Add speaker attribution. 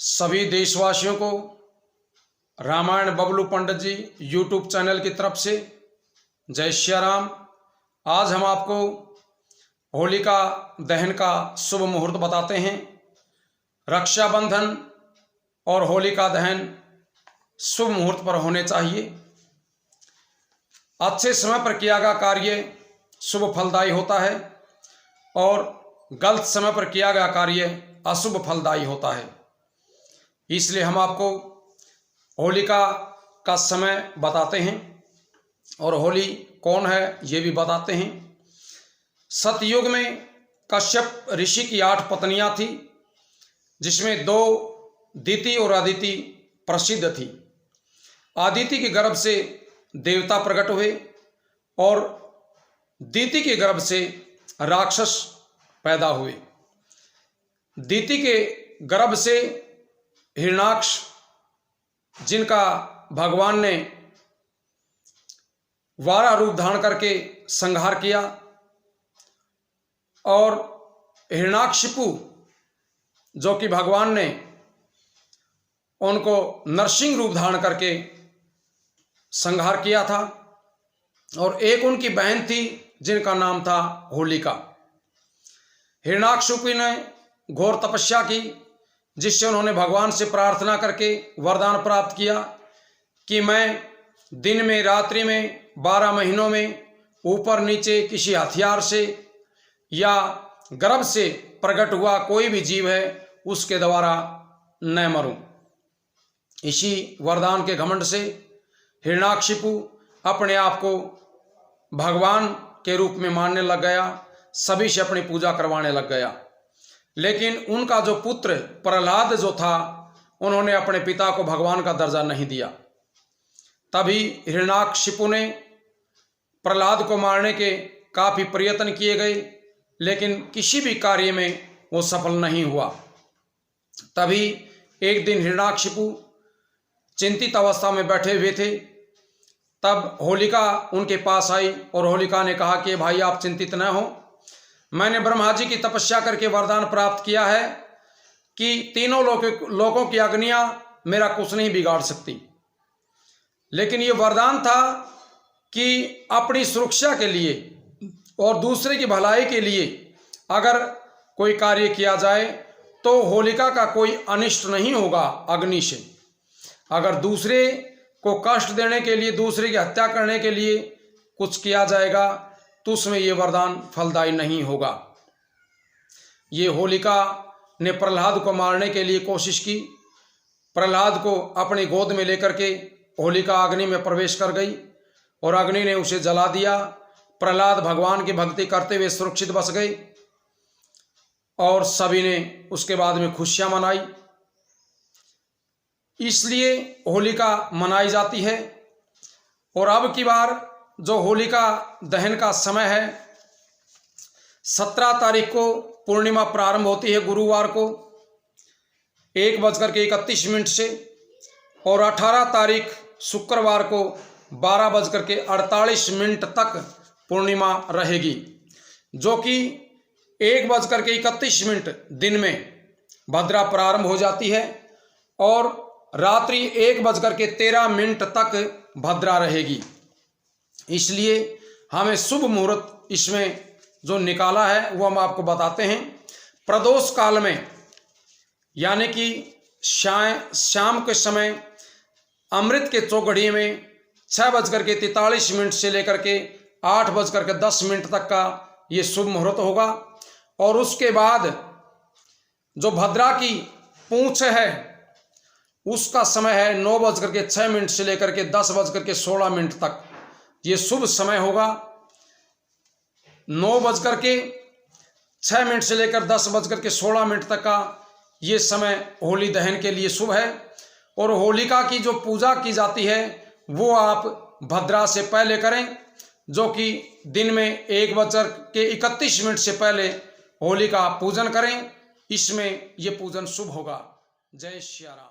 Speaker 1: सभी देशवासियों को रामायण बबलू पंडित जी यूट्यूब चैनल की तरफ से जय श्री राम। आज हम आपको होलिका दहन का शुभ मुहूर्त बताते हैं। रक्षाबंधन और होलिका दहन शुभ मुहूर्त पर होने चाहिए। अच्छे समय पर किया गया कार्य शुभ फलदायी होता है और गलत समय पर किया गया कार्य अशुभ फलदायी होता है। इसलिए हम आपको होलिका का समय बताते हैं और होली कौन है ये भी बताते हैं। सतयुग में कश्यप ऋषि की 8 पत्नियां थी, जिसमें 2 दिति और अदिति प्रसिद्ध थी। अदिति के गर्भ से देवता प्रकट हुए और दिति के गर्भ से राक्षस पैदा हुए। दिति के गर्भ से हिरण्याक्ष, जिनका भगवान ने 12 रूप धारण करके संहार किया, और हिरण्याक्षिपु जो कि भगवान ने उनको नरसिंह रूप धारण करके संहार किया था, और एक उनकी बहन थी जिनका नाम था होलिका। हिरण्याक्षिपु ने घोर तपस्या की, जिससे उन्होंने भगवान से प्रार्थना करके वरदान प्राप्त किया कि मैं दिन में रात्रि में 12 महीनों में ऊपर नीचे किसी हथियार से या गर्भ से प्रकट हुआ कोई भी जीव है उसके द्वारा न मरूं। इसी वरदान के घमंड से हिरण्याक्षिपु अपने आप को भगवान के रूप में मानने लग गया, सभी से अपनी पूजा करवाने लग गया। लेकिन उनका जो पुत्र प्रहलाद जो था, उन्होंने अपने पिता को भगवान का दर्जा नहीं दिया। तभी हिरण्याक्षिपु ने प्रहलाद को मारने के काफी प्रयत्न किए गए, लेकिन किसी भी कार्य में वो सफल नहीं हुआ। तभी एक दिन हिरण्याक्षिपु चिंतित अवस्था में बैठे हुए थे। तब होलिका उनके पास आई और होलिका ने कहा कि भाई आप चिंतित न हो, मैंने ब्रह्मा जी की तपस्या करके वरदान प्राप्त किया है कि तीनों लोगों की अग्नियां मेरा कुछ नहीं बिगाड़ सकती। लेकिन ये वरदान था कि अपनी सुरक्षा के लिए और दूसरे की भलाई के लिए अगर कोई कार्य किया जाए तो होलिका का कोई अनिष्ट नहीं होगा अग्नि से। अगर दूसरे को कष्ट देने के लिए, दूसरे की हत्या करने के लिए कुछ किया जाएगा तो उसमें ये वरदान फलदायी नहीं होगा। ये होलिका ने प्रहलाद को मारने के लिए कोशिश की। प्रहलाद को अपनी गोद में लेकर के होलिका अग्नि में प्रवेश कर गई और अग्नि ने उसे जला दिया। प्रहलाद भगवान की भक्ति करते हुए सुरक्षित बच गए और सभी ने उसके बाद में खुशियां मनाई। इसलिए होलिका मनाई जाती है। और अब की बार जो होलिका दहन का समय है, 17 तारीख को पूर्णिमा प्रारंभ होती है गुरुवार को 1:31 से, और 18 तारीख शुक्रवार को 12:48 तक पूर्णिमा रहेगी, जो कि 1:31 दिन में भद्रा प्रारंभ हो जाती है और रात्रि 1:13 तक भद्रा रहेगी। इसलिए हमें शुभ मुहूर्त इसमें जो निकाला है वो हम आपको बताते हैं। प्रदोष काल में यानी कि शाम के समय अमृत के चौघड़ी में 6:43 से लेकर के 8:10 तक का ये शुभ मुहूर्त होगा। और उसके बाद जो भद्रा की पूंछ है उसका समय है 9:06 से लेकर के 10:16 तक। ये शुभ समय होगा। 9:06 से लेकर 10:16 तक का ये समय होली दहन के लिए शुभ है। और होलिका की जो पूजा की जाती है वो आप भद्रा से पहले करें, जो कि दिन में 1:31 से पहले होलिका पूजन करें। इसमें ये पूजन शुभ होगा। जय श्री राम।